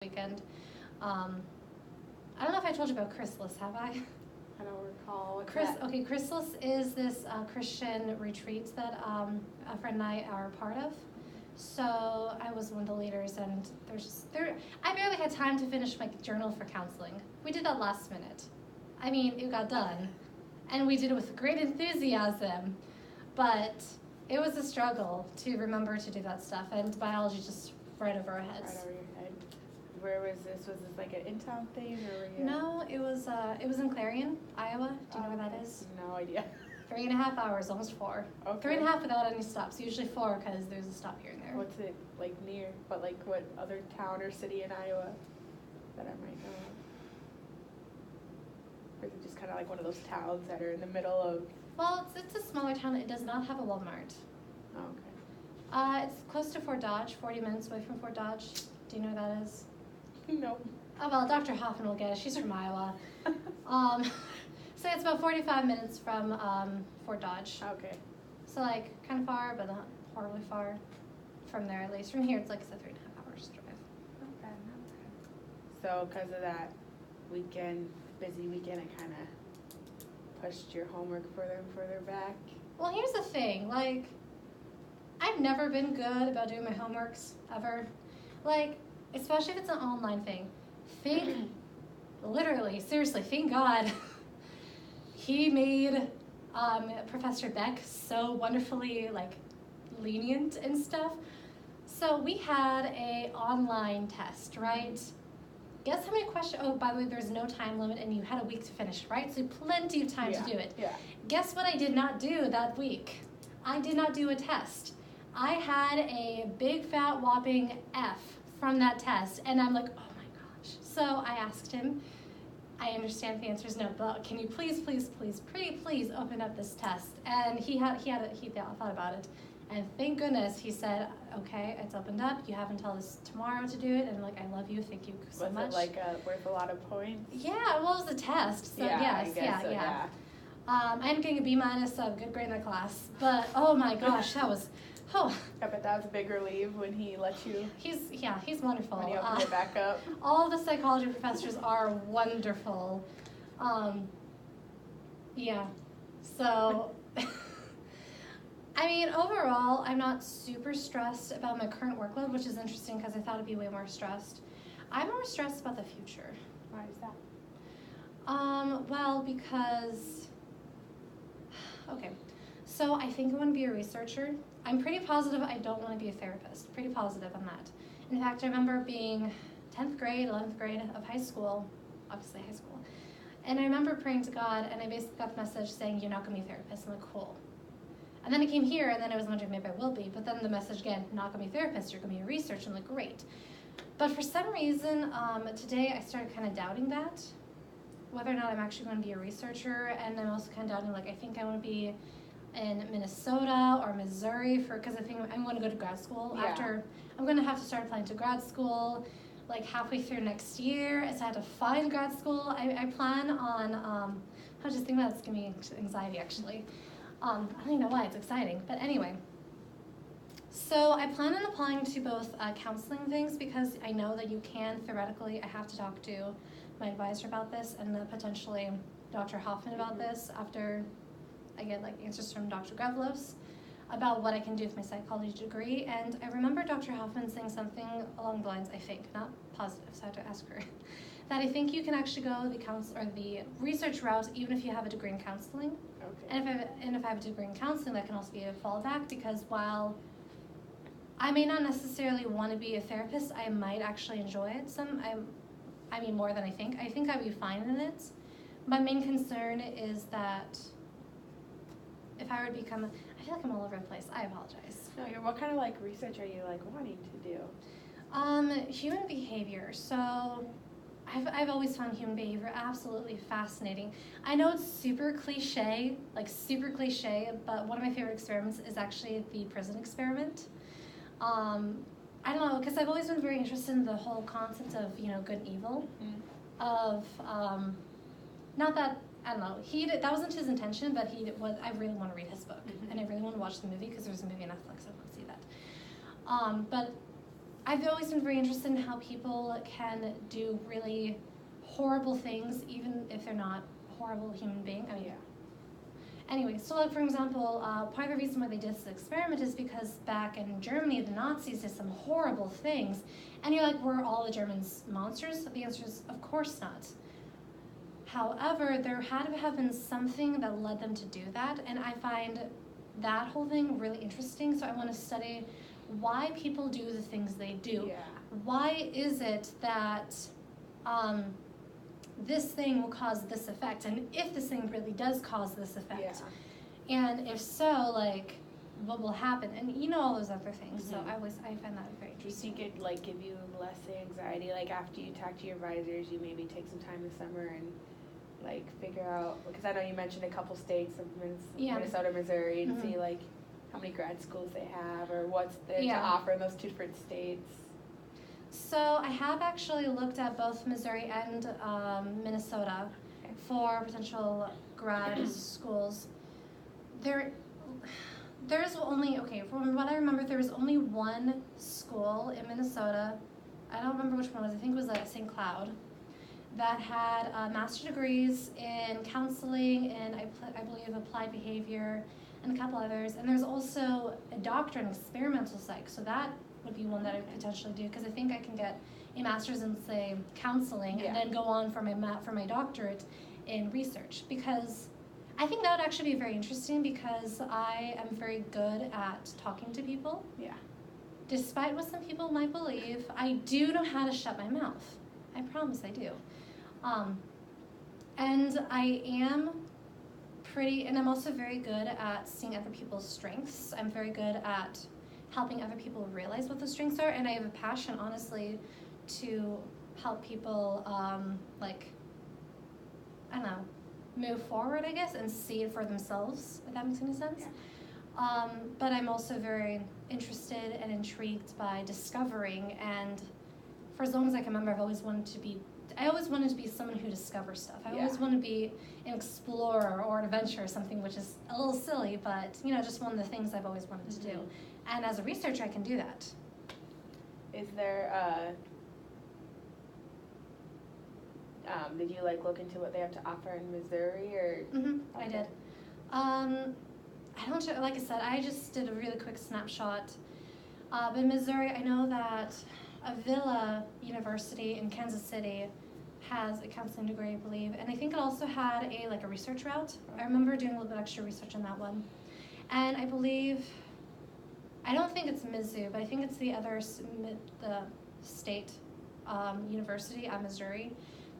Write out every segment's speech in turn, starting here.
weekend. I don't know if I told you about Chrysalis, have I? I don't recall. What's Chris, that? okay, Chrysalis is this Christian retreat that a friend and I are a part of. So I was one of the leaders, and I barely had time to finish my journal for counseling. We did that last minute. I mean, it got done, and we did it with great enthusiasm, but it was a struggle to remember to do that stuff, and biology just right over our heads. Right over your head. Where was this? Was this like an in-town thing, or were you? No, it was in Clarion, Iowa. Do you know where that is? No idea. 3.5 hours, almost 4. Okay. 3.5 without any stops. Usually 4 because there's a stop here and there. What's it like near? But like what other town or city in Iowa that I might know of? Or is it just kind of like one of those towns that are in the middle of? Well, it's a smaller town. It does not have a Walmart. Oh, okay. It's close to Fort Dodge, 40 minutes away from Fort Dodge. Do you know where that is? No. Oh, well, Dr. Hoffman will get it. She's from Iowa. So it's about 45 minutes from Fort Dodge. Okay. So, like, kind of far, but not horribly far from there, at least. From here, it's like a 3.5 hours drive. Not bad, not bad. So, because of that busy weekend, it kind of pushed your homework further and further back. Well, here's the thing. Like, I've never been good about doing my homeworks, ever. Like, especially if it's an online thing. Literally, seriously, thank God. He made Professor Beck so wonderfully, like, lenient and stuff. So we had a online test, right? Guess how many questions? Oh, by the way, there's no time limit, and you had a week to finish, right? So plenty of time to do it. Yeah. Guess what I did not do that week? I did not do a test. I had a big fat whopping F from that test, and I'm like, oh my gosh. So I asked him, I understand the answer is no, but can you please open up this test? And he thought about it, and thank goodness he said, okay, it's opened up. You have until tomorrow to do it. And I'm like, I love you, thank you so much. Was it like worth a lot of points? Yeah, well, it was a test, so yeah, yes, I guess so, yeah. I ended up getting a B-, so good grade in that class. But oh my gosh, that was. Oh. I bet that was a big relief when he let you. He's wonderful. When he opened it back up. All the psychology professors are wonderful. Yeah. So, I mean, overall, I'm not super stressed about my current workload, which is interesting because I thought I'd be way more stressed. I'm more stressed about the future. Why is that? Well, because, okay. So I think I want to be a researcher. I'm pretty positive I don't want to be a therapist. Pretty positive on that. In fact, I remember being 10th grade, 11th grade of high school, obviously high school, and I remember praying to God, and I basically got the message saying, you're not going to be a therapist. I'm like, cool. And then I came here, and then I was wondering, maybe I will be, but then the message again, not going to be a therapist, you're going to be a researcher. I'm like, great. But for some reason, today I started kind of doubting that, whether or not I'm actually going to be a researcher, and I'm also kind of doubting, like, I think I want to be in Minnesota or Missouri because I think I'm going to go to grad school after. I'm going to have to start applying to grad school like halfway through next year. So I have to find grad school. I plan on, I was just thinking about it's giving me anxiety actually. I don't even know why, it's exciting. But anyway, so I plan on applying to both counseling things because I know that you can theoretically, I have to talk to my advisor about this and then potentially Dr. Hoffman about this after I get like answers from Dr. Grevlos about what I can do with my psychology degree. And I remember Dr. Hoffman saying something along the lines, I think, not positive, so I had to ask her, that I think you can actually go the research route even if you have a degree in counseling. Okay. And if I have a degree in counseling, that can also be a fallback because while I may not necessarily want to be a therapist, I might actually enjoy it. I mean more than I think. I think I'd be fine in it. My main concern is that if I were to become, I feel like I'm all over the place. I apologize. No, what kind of like research are you like wanting to do? Human behavior. So I've always found human behavior absolutely fascinating. I know it's super cliche, but one of my favorite experiments is actually the prison experiment. I don't know, because I've always been very interested in the whole concept of, good and evil. Of, not that, I don't know, that wasn't his intention, but I really want to read his book, and I really want to watch the movie, because there's a movie on Netflix, I want to see that. But I've always been very interested in how people can do really horrible things, even if they're not a horrible human being. I mean, Yeah. anyway, so like for example, part of the reason why they did this experiment is because back in Germany, the Nazis did some horrible things. And you're like, were all the Germans monsters? The answer is, of course not. However, there had to have been something that led them to do that, and I find that whole thing really interesting, so I want to study why people do the things they do. Yeah. Why is it that this thing will cause this effect, and if this thing really does cause this effect, and if so, like, what will happen? And you know all those other things, so I find that very Do you interesting. think it'd like give you less anxiety? Like after you talk to your advisors, you maybe take some time this summer and like figure out, because I know you mentioned a couple states of Minnesota, Missouri, and see like how many grad schools they have or what's there to offer in those two different states. So I have actually looked at both Missouri and Minnesota for potential grad schools. There's only, from what I remember, there was only one school in Minnesota, I don't remember which one it was, I think it was at St. Cloud, that had master's degrees in counseling and I believe applied behavior and a couple others. And there's also a doctorate in experimental psych, so that would be one that I would potentially do, because I think I can get a master's in, say, counseling and then go on for my doctorate in research, because I think that would actually be very interesting, because I am very good at talking to people. Yeah. Despite what some people might believe, I do know how to shut my mouth. I promise I do. And I am and I'm also very good at seeing other people's strengths. I'm very good at helping other people realize what the strengths are, and I have a passion, honestly, to help people, like, I don't know, move forward, I guess, and see it for themselves, if that makes any sense. Yeah. But I'm also very interested and intrigued by discovering, and for as long as I can remember, I always wanted to be someone who discovers stuff. I always want to be an explorer or an adventurer, or something, which is a little silly, but, you know, just one of the things I've always wanted to do. And as a researcher, I can do that. Is there, did you, like, look into what they have to offer in Missouri, or? I did. I don't, like I said, I just did a really quick snapshot. But in Missouri, I know that Avila University in Kansas City has a counseling degree, I believe, and I think it also had a research route. I remember doing a little bit extra research on that one. And I believe, I don't think it's Mizzou, but I think it's the other, the state university at Missouri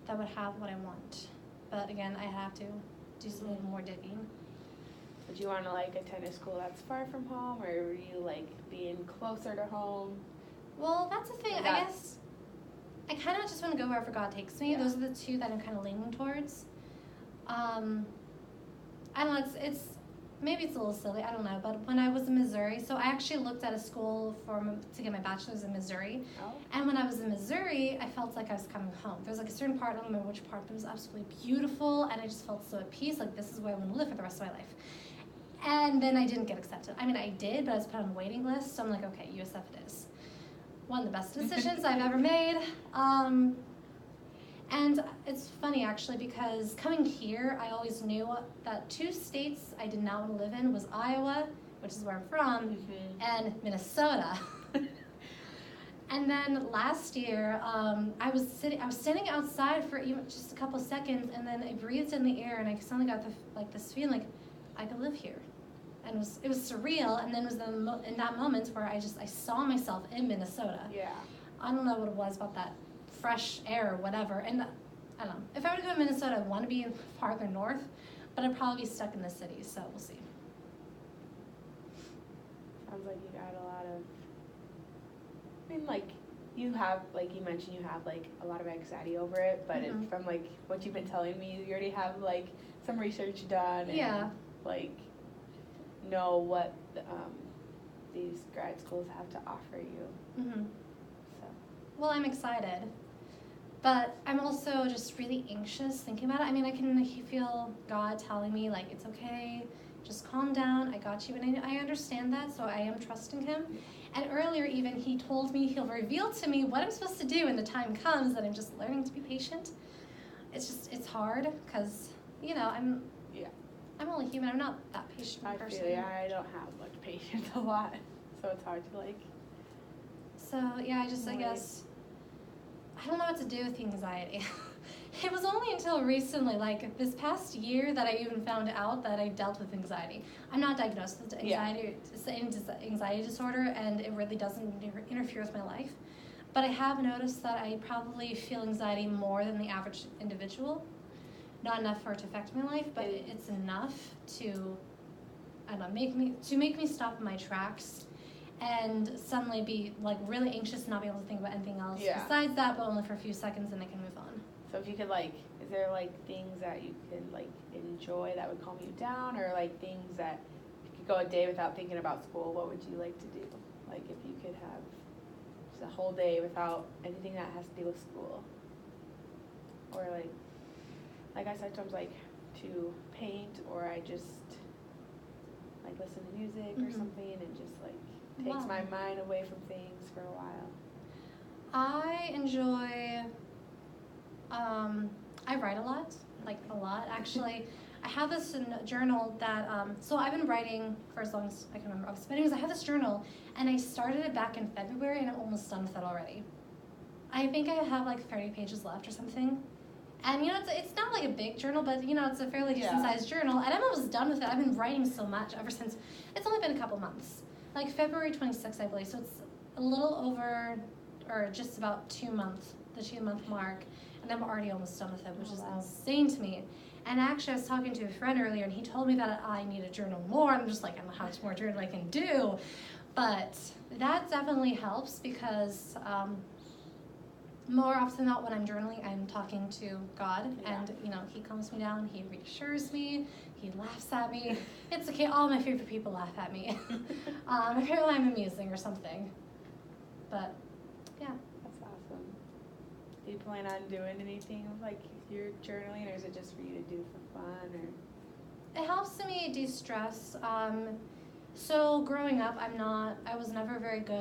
that would have what I want. But again, I have to do some little more digging. Would you want to, like, attend a school that's far from home, or were you, like, being closer to home? Well, that's the thing. I guess I kind of just want to go wherever God takes me. Those are the two that I'm kind of leaning towards. I don't know, it's maybe it's a little silly, I don't know, but when I was in Missouri, so I actually looked at a school to get my bachelor's in Missouri. And when I was in Missouri, I felt like I was coming home. There was like a certain part, I don't remember which part, but it was absolutely beautiful, and I just felt so at peace, like this is where I want to live for the rest of my life. And then I didn't get accepted. I mean, I did, but I was put on a waiting list, so I'm like, okay, USF it is. One of the best decisions I've ever made. And it's funny, actually, because coming here, I always knew that two states I did not want to live in was Iowa, which is where I'm from, and Minnesota. And then last year, I was standing outside for even just a couple seconds, and then I breathed in the air, and I suddenly got this feeling like I could live here. And it was surreal, and then it was in that moment where I saw myself in Minnesota. Yeah. I don't know what it was about that fresh air or whatever, and I don't know. If I were to go to Minnesota, I'd want to be farther north, but I'd probably be stuck in the city, so we'll see. Sounds like you got a lot of, I mean, like, you have, like you mentioned, you have, like, a lot of anxiety over it, but from, like, what you've been telling me, you already have, like, some research done and, like, know what these grad schools have to offer you. So. Well, I'm excited, but I'm also just really anxious thinking about it. I mean, I can feel God telling me, like, it's okay, just calm down, I got you, and I understand that, so I am trusting Him. And earlier even, he told me he'll reveal to me what I'm supposed to do when the time comes, and I'm just learning to be patient. It's hard because, you know, I'm only human. I'm not that patient I person. feel I don't have much patience a lot, so it's hard to like. So yeah, I guess I don't know what to do with the anxiety. It was only until recently, like this past year, that I even found out that I dealt with anxiety. I'm not diagnosed with anxiety, it's an anxiety disorder, and it really doesn't interfere with my life. But I have noticed that I probably feel anxiety more than the average individual. Not enough for it to affect my life, but it's enough to, I don't know, make me stop in my tracks and suddenly be like really anxious and not be able to think about anything else besides that, but only for a few seconds, and I can move on. So if you could like, is there like things that you could like enjoy that would calm you down, or like things that if you could go a day without thinking about school, what would you like to do? Like if you could have just a whole day without anything that has to do with school, or like I sometimes like to paint, or I just like listen to music or something, and just like takes my mind away from things for a while. I enjoy, I write a lot, like a lot actually. I have this journal that, so I've been writing for as long as I can remember. But anyways, I have this journal, and I started it back in February, and I'm almost done with it already. I think I have like 30 pages left or something. And you know, it's not like a big journal, but you know, it's a fairly decent sized journal, and I'm almost done with it. I've been writing so much ever since, it's only been a couple months. Like February 26th, I believe, so it's a little over, or just about 2 months, the 2-month mark, and I'm already almost done with it, which is insane to me. And actually, I was talking to a friend earlier, and he told me that I need to journal more. I'm just like, I don't know how much more journal I can do, but that definitely helps because more often than not, when I'm journaling, I'm talking to God, and you know, He calms me down, He reassures me, He laughs at me. It's okay, all my favorite people laugh at me. Apparently I'm amusing or something. But yeah. That's awesome. Do you plan on doing anything like you're journaling, or is it just for you to do for fun, or? It helps me de-stress. So growing up, I was never very good